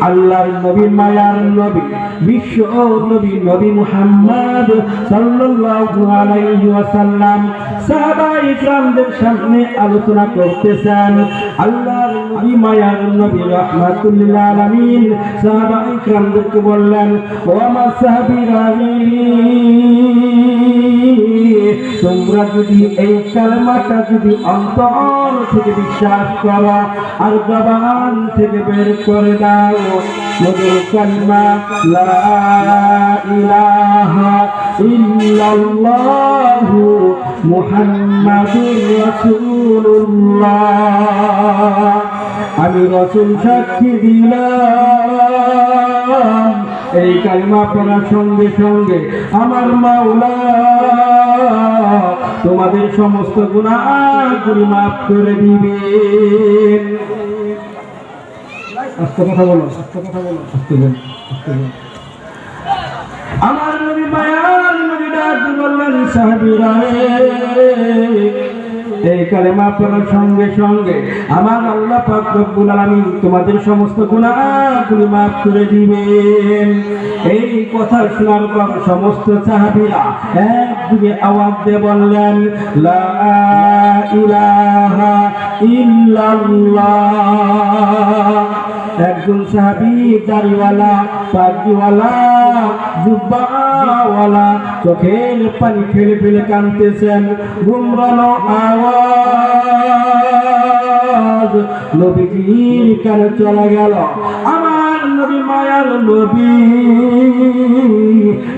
আল্লাহর নবী মায়ার নবী বিশ্ব নবী নবী মুহাম্মদ সাল্লাল্লাহু আলাইহি ওয়াসাল্লাম সাহাবায়ে কিরামদের সামনে আলোচনা করতেছেন। আল্লাহর নবী মায়ার নবী রাহমাতুল লিল আলামিন সাহাবায়ে কিরামদেরকে বললেন, ও আমার সাহাবীরা, তোমরা যদি এই কালেমাটা যদি অন্তর থেকে বিশ্বাস করো আর জবান থেকে বের করে দাও, মধুর কালিমা লা ইলাহা ইল্লাল্লাহু মুহাম্মাদুর রাসূলুল্লাহ, আমি রাসূল সাক্ষী দিলাম, এই কালিমা পড়ার সঙ্গে সঙ্গে আমার মাওলা তোমাদের সমস্ত গুনাহগুলি মাফ করে দিবেন। আস্তে কথা বলো, আস্তে কথা বলো, আস্তে বলো, আস্তে বলো। আমার নবী মায়ার নবী ডাক বললেন, সাহাবীরা, এই কালেমা পড়ার সঙ্গে সঙ্গে আমার আল্লাহ পাক রব্বুল আলামিন তোমাদের সমস্ত গুনাহগুলি মাফ করে দিবেন। এই কথা শোনার পর সমস্ত সাহাবীরা একযোগে আওয়াজ দিয়ে বললেন, লা ইলাহা ইল্লাল্লাহ। একজন সাহাবী দাড়িওয়ালা, পাগড়িওয়ালা, জুব্বাওয়ালা চোখের পানি ফেলে ফেলে কাঁদতেছেন। গুমরানো আওয়াজ নবীজির কানে চলে গেল। আমার নবী মায়ার নবী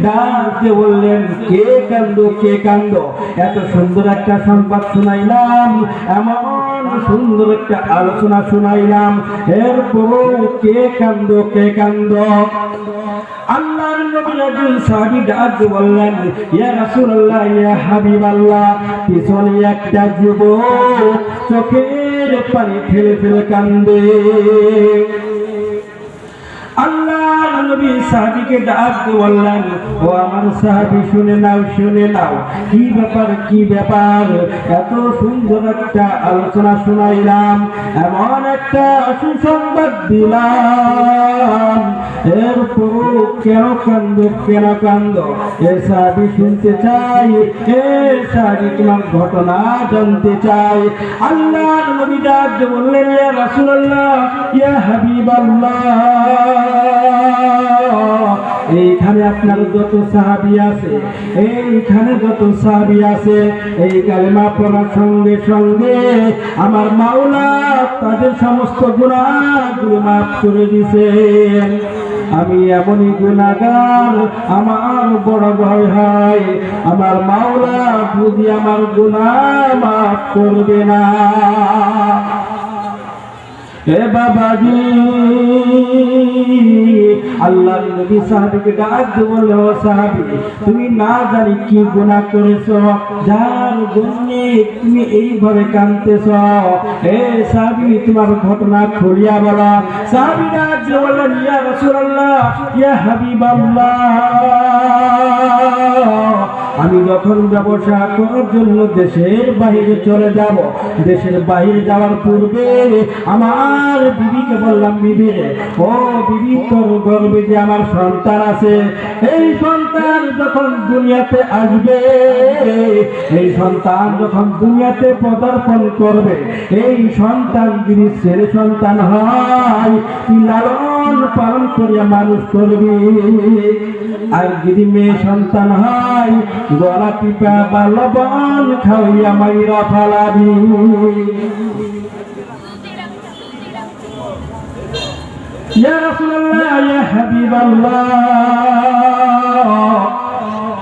ডাক দিয়ে বললেন, কে কান্দো, কে কান্দো? এত সুন্দর একটা সংবাদ শোনাইলাম, এমন সুন্দর একটা আলোচনা শোনাইলাম, এরপরও কে কান্দো, কে কান্দো? আল্লাহর নবী একজন সাহাবী ডাক দিয়ে বললেন, ইয়া রাসূলুল্লাহ, ইয়া হাবিবাল্লাহ, পিছনে একটা যুবক চোখের পানি ফেলে ফেলে কান্দে। আল্লাহর নবী সাহাবীকে ডাক দিয়ে বললেন, ও আমার সাহাবী, শুনে নাও, শুনে নাও, কি ব্যাপার, কি ব্যাপার? এত সুন্দর একটা আলোচনা শোনাইলাম, এমন একটা সুসংবাদ দিলাম, এরপরও কেন কান্দো, কেন কান্দো? এ সাহাবী শুনতে চাই, এ সাহাবী তোমার ঘটনা জানতে চাই। আল্লাহর নবী ডাক দিয়ে বললেন, ইয়া রাসূলুল্লাহ, ইয়া হাবিবাল্লাহ, এইখানে আপনার যত সাহাবী আছে, এইখানে যত সাহাবী আছে, এই কালেমা পড়ার সঙ্গে সঙ্গে আমার মাওলা তাদের সমস্ত গুনাহগুলো মাফ করে দিয়েছেন। আমি এমনই গুনাহগার, আমার বড় ভয় হয় আমার মাওলা বুঝি আমার গুনাহ মাফ করবে না। এ বাবাজি, আল্লাহর নবী সাহাবীকে ডাক দিয়ে বললেন, ও সাহাবী, তুমি না জানি কি গুনাহ করেছো, যার জন্য তুমি এইভাবে কাঁদতেছো? এ সাহাবী, তোমার ঘটনা খুলিয়া বলো। সাহাবী ডাক দিয়ে বললেন, ইয়া রাসূলুল্লাহ, ইয়া হাবিবাল্লাহ, আমি যখন ব্যবসা করার জন্য দেশের বাইরে চলে যাব, দেশের বাইরে যাওয়ার পূর্বে আমার বিবিকে বললাম, বিবি রে, ও বিবি, তোর গর্ভে যে আমার সন্তান আছে, এই সন্তান যখন দুনিয়াতে আসবে, এই সন্তান যখন দুনিয়াতে পদার্পণ করবে, এই সন্তান যদি ছেলে সন্তান হয়, তুই লালন পালন করিয়া মানুষ করবি, আর যদি মেয়ে সন্তান হয়, গলা টিপা বা লবণ খাওয়াইয়া মাইরা ফালাবি। ইয়া রাসূলুল্লাহ, ইয়া হাবিবাল্লাহ,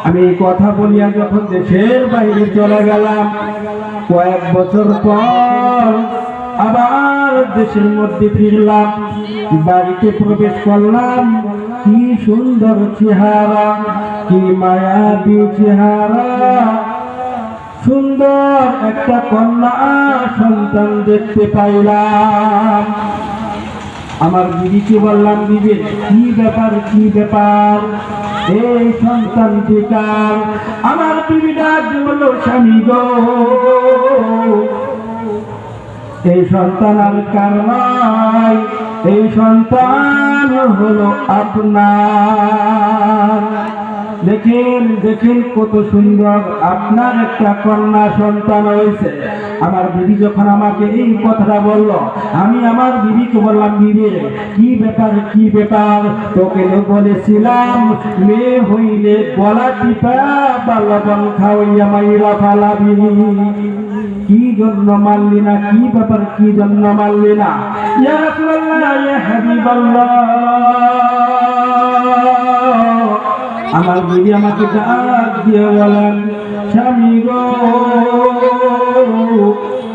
আমি কথা বলিয়া যখন দেশের বাইরে চলে গেলাম, কয়েক বছর পর আবার দেশের মধ্যে ফিরলাম, বাড়িতে প্রবেশ করলাম, কি সুন্দর চেহারা, কি মায়াবী চেহারা, সুন্দর একটা কন্যা সন্তান দেখতে পাইলাম। আমার বিবিকে বললাম, বিবি, কি ব্যাপার, কি ব্যাপার, এই সন্তানটি কার? আমার বিবি ডাক দিয়ে বলল, স্বামী গো, এই সন্তান আর কার নয়, এই সন্তান হলো আপনার। দেখেন দেখেন কত সুন্দর আপনার একটা কন্যা সন্তান হয়েছে। আমার বিবি যখন আমাকে এই কথাটা বলল, আমি আমার বিবিকে বললাম, বিবি কি ব্যাপার কি ব্যাপার? তোকে বলেছিলাম মেয়ে হইলে গলা টিপা বা লবণ খাওয়াইয়া মাইরা ফালাবি, কি জন্য মানলি না? কি ব্যাপার কি জন্য মানলি না? ইয়া রাসূলুল্লাহ ইয়া হাবিবাল্লাহ, আমার বিবি আমাকে ডাক দিয়ে বলেন, স্বামী গো,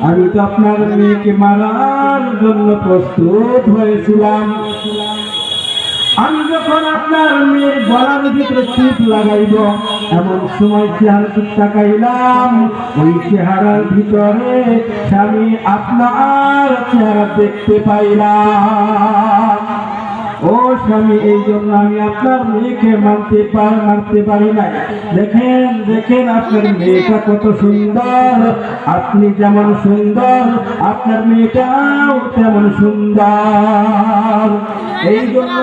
আমি তো আপনার মেয়েকে মারার জন্য প্রস্তুত হয়েছিলাম। আমি যখন আপনার মেয়ের গলার ভিতরে টিপ লাগাইব, এমন সময় চেহারা তাকাইলাম, ওই চেহারার ভিতরে স্বামী আপনার চেহারা দেখতে পাইলাম। ও স্বামী, এই জন্য আমি আপনার মেয়েকে মারতে পারি নাই। দেখেন দেখেন আপনার মেয়েটা কত সুন্দর, আপনি যেমন সুন্দর আপনার মেয়েটাও তেমন সুন্দর। এই জন্য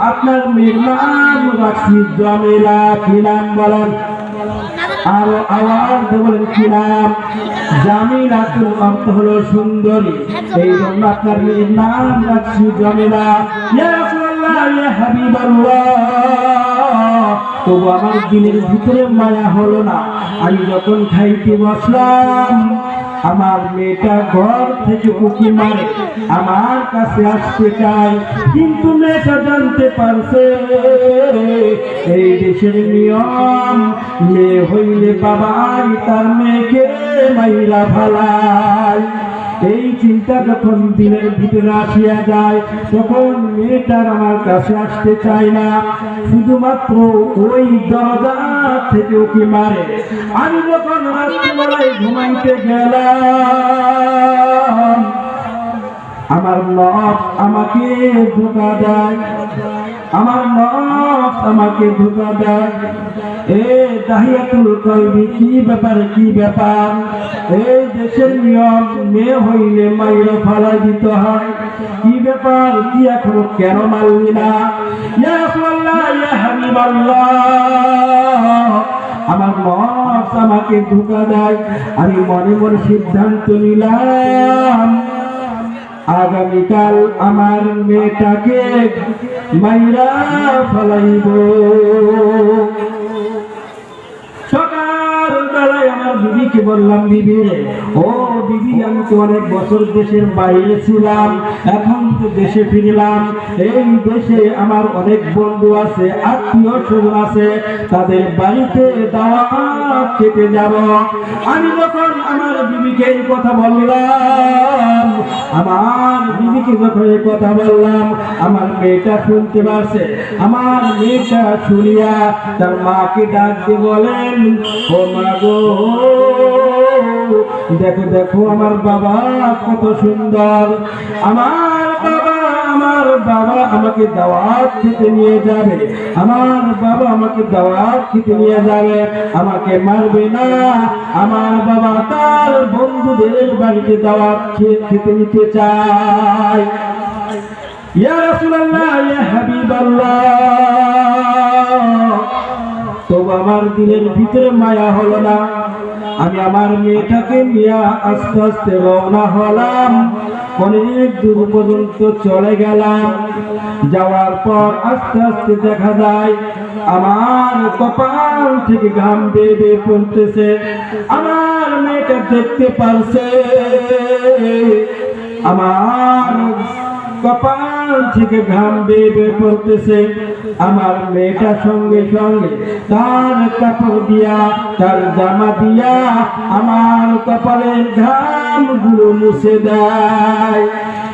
আপনার মেয়ের নাম রাখছি জমেলা। কি নাম বলেন? আরো আওয়াজ বলেন, কি নাম? জামিলাতুল অর্থ হলো সুন্দরী। এই জন্য আপনার মেয়ের নাম রাখছি জমেলা। ইয়া রাসূলুল্লাহ ইয়া হাবিবাল্লাহ, তবু আমার দিনের ভিতরে মায়া হলো না। আমি যখন খাইতে বসলাম, আমার মেয়েটা ঘর থেকে উকি মারে আমার কাছে আসতে চায়, কিন্তু মেয়েটা জানতে পারছে এই দেশের নিয়ম, মেয়ে হইলে বাবাই তার মেয়েকে মাইরা ফালায়। এই চিন্তা যখন দিনের ভিতরে আসিয়া যায়, তখন মেয়েটার আমার কাছে আসতে চায় না, শুধুমাত্র ওই দরজা থেকে উকি মারে। আমি যখন রাত্রিবেলায় ঘুমাইতে গেলাম, আমার নফস আমাকে ধোঁকা দেয়, আমার নফস আমাকে ধোঁকা দেয়। এ তাহিয়াতুল কলবি, কি ব্যাপার কি ব্যাপার? এই দেশের নিয়ম, মেয়ে হইলে মাইরা ফালাই দিতে হয়, কি ব্যাপার? কি এখনো কেন মানলি না? ইয়া রাসূলুল্লাহ ইয়া হাবিবাল্লাহ, আমার নফস আমাকে ধোঁকা দেয়। আমি মনে মনে সিদ্ধান্ত নিলাম, আগামীকাল আমার মেয়েটাকে মাইরা ফলাইব। সকাল বেলায় আমার বিবিকে বললাম, বিবি রে, ও বিবি, আমি তো অনেক বছর দেশের বাইরে ছিলাম, এখন তো দেশে ফিরলাম। এই দেশে আমার অনেক বন্ধু আছে, আত্মীয় স্বজন আছে, তাদের বাড়িতে দাওয়াত খেতে যাব। আমি যখন আমার বিবিকে এই কথা বললাম, আমার বিবিকে যখন এই কথা বললাম, আমার মেয়েটা শুনতে পারছে। আমার মেয়েটা শুনিয়া তার মাকে ডাক দিয়ে বলেন, ও মা গো, দেখো দেখো আমার বাবা কত সুন্দর, আমার বাবা আমাকে দাওয়াত খেতে নিয়ে যাবে, আমার বাবা আমাকে দাওয়াত খেতে নিয়ে যাবে, আমাকে মারবে না। আমার বাবা তার বন্ধুদের বাড়িতে দাওয়াত খেতে নিতে চায়। ইয়া রাসূলুল্লাহ ইয়া হাবিবাল্লাহ, তবু আমার দিলের ভিতরে মায়া হলো না। আমি আমার মেয়েটাকে নিয়ে আস্তে আস্তে রওনা হলাম। অনেক দূর পর্যন্ত চলে গেলাম। যাওয়ার পর আস্তে আস্তে দেখা যায় আমার কপাল থেকে ঘাম বেয়ে বেয়ে পড়তেছে। আমার মেয়েটা দেখতে পারছে আমার কপাল থেকে ঘাম বেয়ে বেয়ে পড়তেছে। আমার মেয়েটা সঙ্গে সঙ্গে তার কাপড় দিয়া, তার জামা দিয়া আমার কপালের ঘাম গুলো মুছে দেয়।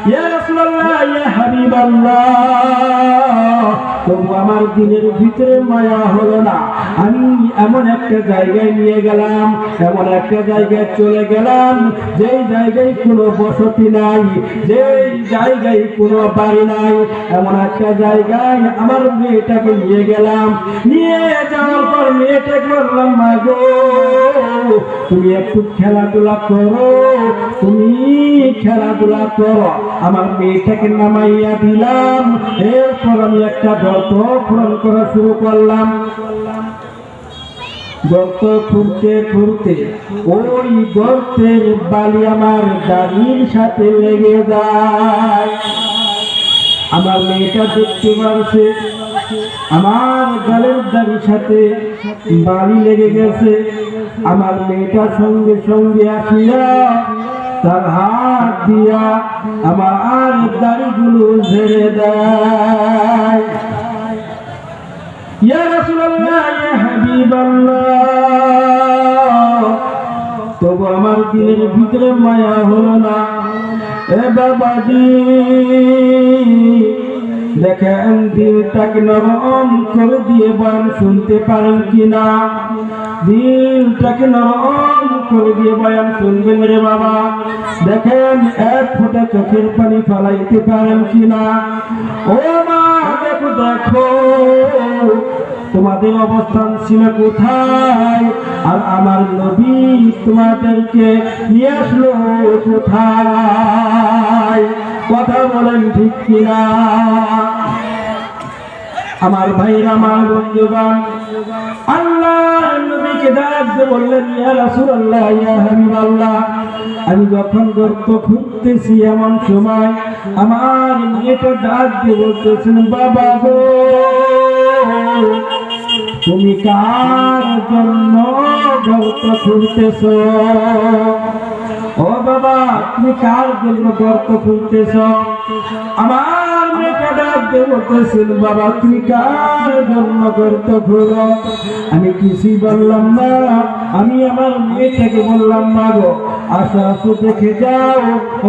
ইয়া রাসূলুল্লাহ ইয়া হাবিবাল্লাহ, তবু আমার দিনের ভিতরে মায়া হলো না। আমি এমন একটা জায়গায় নিয়ে গেলাম, এমন একটা জায়গায় চলে গেলাম, যেই জায়গায় কোনো বসতি নাই, যেই জায়গায় কোনো বাড়ি নাই, এমন একটা জায়গায় আমার মেয়েটাকে নিয়ে গেলাম। নিয়ে যাওয়ার পর মেয়েটাকে বললাম, মা গো তুমি একটু খেলাধুলা করো, তুমি খেলাধুলা করো। আমার মেয়েটাকে নামাইয়া দিলাম। এরপর আমি একটা গর্ত খনন করা শুরু করলাম। গর্ত খুঁড়তে খুঁড়তে ওই গর্তের বালি আমার দাড়ির সাথে লেগে যায়। আমার মেয়েটা দেখতে পারছে আমার গালের দাড়ির সাথে বালি লেগে গেছে। আমার মেয়েটা সঙ্গে সঙ্গে আসিয়া তার হাত দিয়া আমার দাড়িগুলো ঝেড়ে দেয়। ইয়া রাসূলুল্লাহ, ইয়া হাবিবাল্লাহ, তবু আমার দিলের ভিতরে মায়া হলো না। এ বাবাজি দেখেন দিলটাকে নরম করে দিয়ে বয়ান শুনতে পারেন কিনা, দিলটাকে নরম করে দিয়ে বয়ান শুনবেন রে বাবা। দেখেন এক ফোঁটা চোখের পানি ফালাইতে পারেন কিনা। ও মা দেখো দেখো তোমাদের অবস্থান ছিল কোথায়, আর আমার নবী তোমাদেরকে নিয়ে আসলো কোথায়? কথা বলেন ঠিক কিনা? আমার ভাইরা, আমার বন্ধুগণ, আল্লাহ নবীকে ডাক দিয়ে বললেন, ইয়া রাসূলুল্লাহ, ইয়া হাবিবাল্লাহ, আমি যখন গর্ত খুঁড়তেছি এমন সময় আমার মেয়েটা ডাক দিয়ে বলতেছেন, বাবা গো তুমি কার জন্য গর্ত খুঁড়তেছ? ও বাবা তুমি কার জন্য গর্ত খুঁড়তেছ? আমার মেয়েটা ডাক দিয়ে বলতেছেন, বাবা তুমি কার জন্য গর্ত খুঁড়ো? আমি কিছুই বললাম না, আমি আমার মেয়েটাকে বললাম, মা গো আসো আসো দেখে যাও,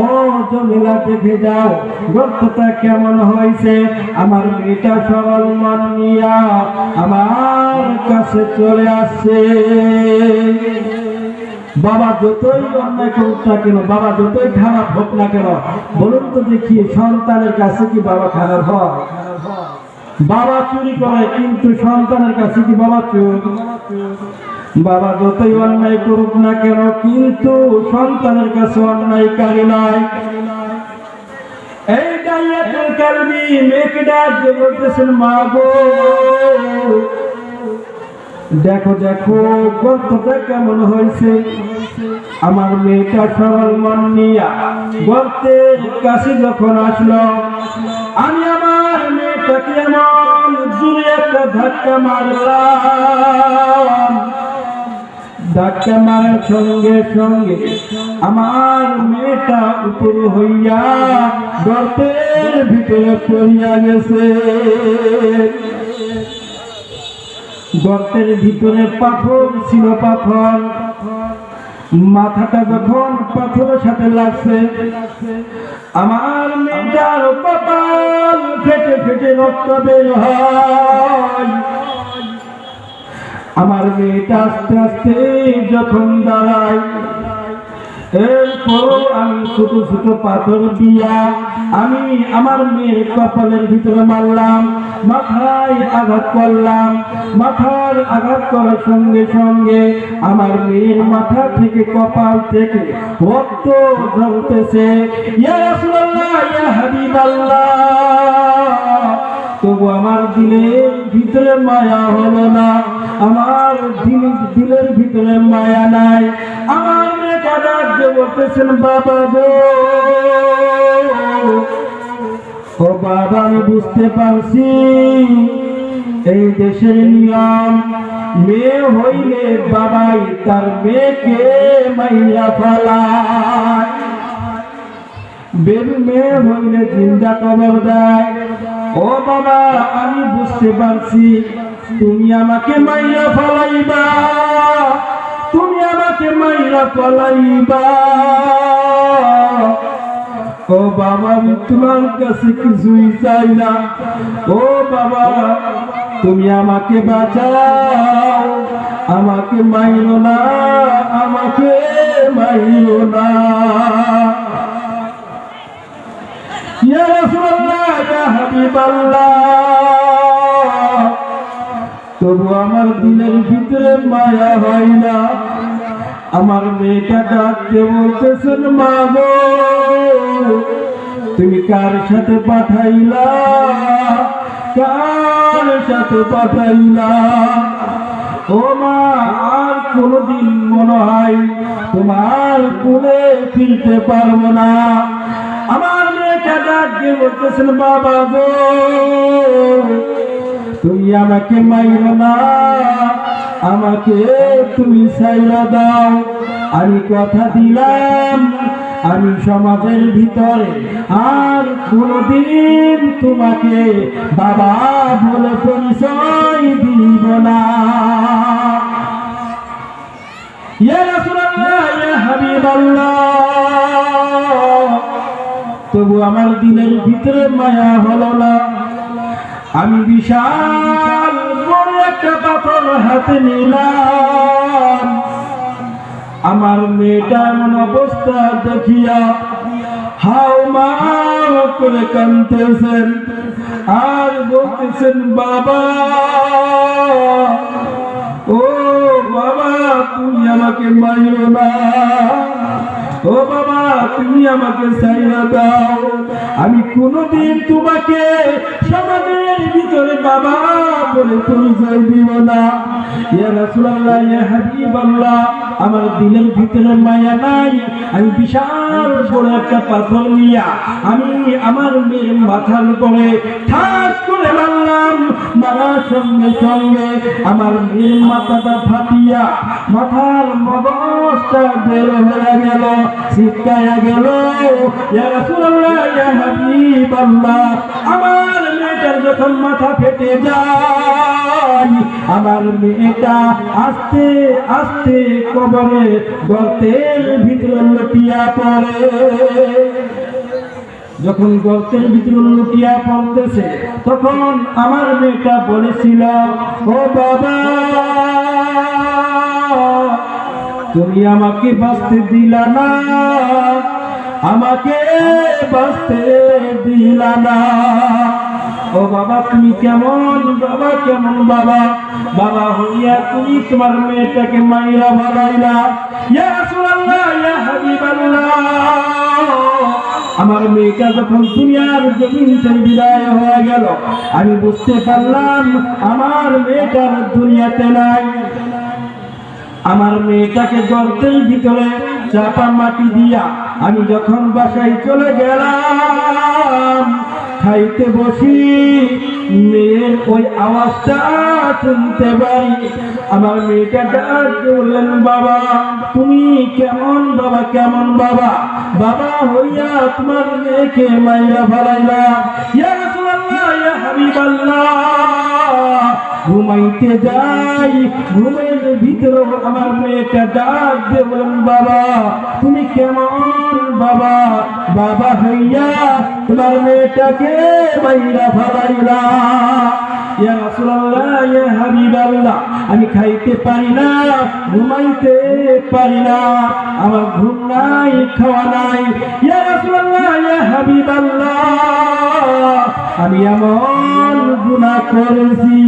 ও জমিলা দেখে যাও গর্তটা কেমন হয়েছে। আমার মেয়েটা সরল মন নিয়া আমার কাছে চলে আসছে। বাবা যতই অন্যায় করুক না কেন, বাবা যতই খারাপ হোক না কেন, বলুন তো দেখি সন্তানের কাছে কি বাবা খারাপ হয়? বাবা চুরি করে কিন্তু সন্তানের কাছে কি বাবা চোর? বাবা যতই অন্যায় করুক না কেন কিন্তু সন্তানের কাছে অন্যায়কারী নয়। এই দাইয়াতুল কালবি মেয়েকে ডাক দিয়ে বলতেছেন, মা গো দেখো দেখো গর্তটা কেমন হয়েছে। আমার মেয়েটা সরল মন নিয়া গর্তের কাছে যখন আসলো, আমি আমার মেয়েটাকে এমন জোরে একটা ধাক্কা মারলাম। ধাক্কা মারার সঙ্গে সঙ্গে আমার মেয়েটা উপর হইয়া গর্তের ভিতরে পড়িয়া গেছে। গর্তের ভিতরে পাথর ছিল, পাথর। মাথাটা যখন পাথরের সাথে লাগছে, আমার মেয়েটার কপাল ফেটে ফেটে রক্ত বের হয়। আমার মেয়েটা আস্তে আস্তে যখন দাঁড়ায়, এরপর আমি ছোট ছোট পাথর দিয়া আমি আমার মেয়ের কপালের ভিতরে মারলাম, মাথায় আঘাত করলাম। মাথার আঘাত করার সঙ্গে সঙ্গে আমার মেয়ের মাথা থেকে কপাল থেকে রক্ত ঝরতেছে। ইয়া রাসূলুল্লাহ, ইয়া হাবিবাল্লাহ, তবু আমার দিলের ভিতরে মায়া হলো না, আমার দিলের ভিতরে মায়া নাই। আমার মেয়েটা ডাক দিয়ে বলতেছেন, বাবা গো ও বাবা আমি বুঝতে পারছি এই দেশের নিয়ম, মেয়ে হইলে বাবাই তার মেয়েকে মাইয়া ফেলায়, বেবি মেয়ে হইলে জিন্দা কবর দেয়। ও বাবা আমি বুঝতে পারছি তুমি আমাকে মাইয়া ফলাইবা, তুমি আমাকে মাইয়া ফলাইবা। ও ও বাবা আমি তোমার কাছে কিছুই চাই না, ও বাবা তুমি আমাকে বাঁচাও, আমাকে মাইরো না, আমাকে মাইরো না। ইয়া রাসূলুল্লাহ, ইয়া হাবিবাল্লাহ, তবু আমার দিলের ভিতরে মায়া হয় না। আমার মেয়েটা ডাকতে বলতেছেন, মা গো তুমি কার সাথে পাঠাইলা, কার সাথে পাঠাইলা? ও মা আর কোনদিন মনে হয় তোমার কোলে ফিরতে পারবো না। আমার মেয়েটা ডাকতে বলতেছেন, বাবা গো তুমি আমাকে মাইরো না, আমাকে তুমি ছাইড়া দাও। আমি কথা দিলাম আমি সমাজের ভিতরে আর কোনদিন তোমাকে বাবা বলে পরিচয় দিব না। ইয়া রাসূলুল্লাহ, ইয়া হাবিবাল্লাহ, তবু আমার দিলের ভিতরে মায়া হলো না। আমি বিশাল বড় একটা পাথর হাতে নিলাম। আমার মেয়েটা এমন অবস্থা দেখিয়া হাউমাউ করে কাঁদতেছেন আর বলতেছেন, বাবা ও বাবা তুমি আমাকে মাইরো না, ও বাবা তুমি আমাকে ছাইড়া দাও। আমি কোনদিন তোমাকে সমাজের ভিতরে বাবা বলে পরিচয় দিব না। ইয়া রাসূলুল্লাহ, ইয়া হাবিবাল্লাহ, আমার দিলের ভিতরে মায়া নাই। আমি বিশাল বড় একটা পাথর নিয়া আমি আমার মেয়ের মাথার উপরে ঠাস করে মারলাম। মারার সঙ্গে সঙ্গে আমার মেয়ের মাথাটা ফাটিয়া মাথার মগজটা বের হয়ে গেল, ছিটকায়া গেল। ইয়া রাসূলুল্লাহ, ইয়া হাবিবাল্লাহ, আমার মেয়েটার যখন মাথা ফেটে যায় আমার মেয়েটা আস্তে আস্তে কবরে গর্তের ভিতরে লুটিয়া পড়ে। যখন গর্তের ভিতরে লুটিয়া পড়তেছে তখন আমার মেয়েটা বলেছিল, ও বাবা তুমি আমাকে বাঁচতে দিলা না, আমাকে বাঁচতে দিলা না। ও বাবা তুমি কেমন বাবা, কেমন বাবা, বাবা হইয়া তুমি তোমার মেয়েটাকে মাইরা ভালাইলা। ইয়া রাসূলুল্লাহ, ইয়া হাবিবাল্লাহ, আমার মেয়েটা যখন দুনিয়ার জমিন থেকে বিদায় হয়ে গেল আমি বুঝতে পারলাম আমার মেয়েটার দুনিয়াতে নাই। আমার মেয়েটাকে গর্তের ভিতরে চাপা মাটি দিয়া আমি যখন বাসায় চলে গেলাম খাইতে বসি মেয়ের ওই আওয়াজটা শুনতে পারি। আমার মেয়েটা ডাকতে বললেন, বাবা তুমি কেমন বাবা, কেমন বাবা, বাবা হইয়া তোমার মেয়েকে মাইরা ফেলাইলা। ইয়া রাসূলুল্লাহ, ইয়া হাবিবাল্লাহ, ঘুমাইতে যাই ঘুমের ভিতরে আমার মেয়েটা ডাক দিয়ে বলেন, বাবা তুমি কেমন বাবা, বাবা হইয়া তোমার মেয়েটাকে মাইরা ফেলাইলা। ইয়া রাসূলুল্লাহ, ইয়া হাবিবাল্লাহ, আমি খাইতে পারি না, ঘুমাইতে পারি না, আমার ঘুম নাই, খাওয়া নাই। ইয়া রাসূলুল্লাহ, ইয়া হাবিবাল্লাহ, আমি এমন গুনাহ করেছি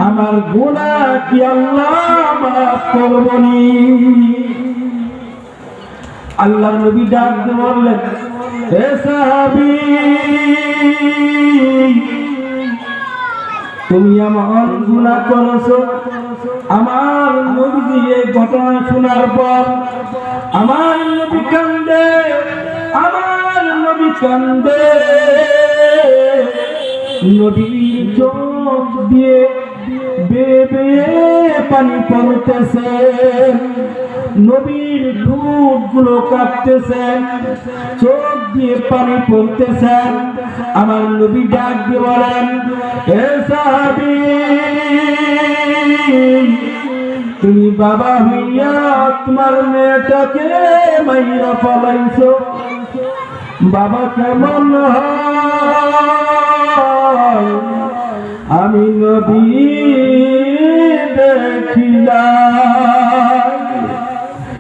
আমার গুনাহ কি আল্লাহ মাফ করবনি? আল্লাহর নবী ডাক দিয়ে বললেন, হে সাহাবী তুমি এমন গুনাহ করেছো। আমার নবী এই ঘটনা শোনার পর আমার নবী কান্দে, আমার নবী কান্দে, নবীর চোখ দিয়ে বেয়ে বেয়ে পানি পড়তেছে, নবীর ঠোঁটগুলো কাঁপতেছে, চোখ দিয়ে পানি পড়তেছে। আমার নবী ডাক দিয়ে বলেন, হে সাহাবী তুমি বাবা হইয়া তোমার মেয়েটাকে মাইরা ফলাইছো। বাবা কেমন হয়